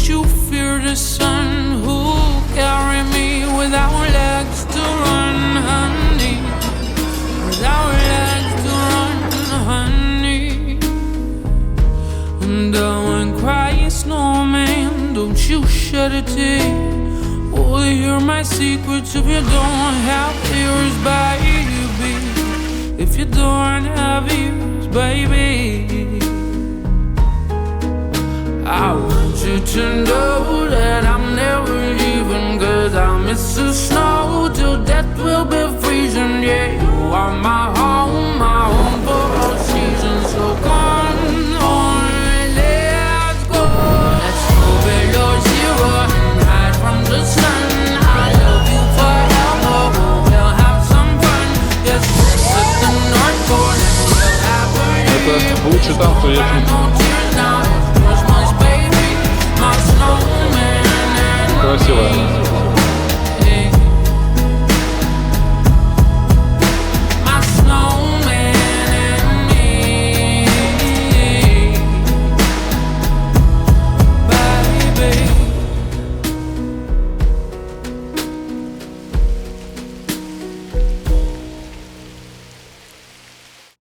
you fear the sun? Who carry me without legs to run, honey? Without legs to run, honey. And I went crying, snowman, don't you shed a tear. Oh, hear my secrets if you don't have ears, baby. If you don't have ears, baby. I want you to know that I'm never leaving, 'cause I miss the snow till death will be freezing. Yeah, you are my home for all seasons. So come on, let's go. Let's go below zero and hide from the sun. I love you forever, we'll have some fun. Yes, at the North Pole and we'll have a Это лучше там, кто я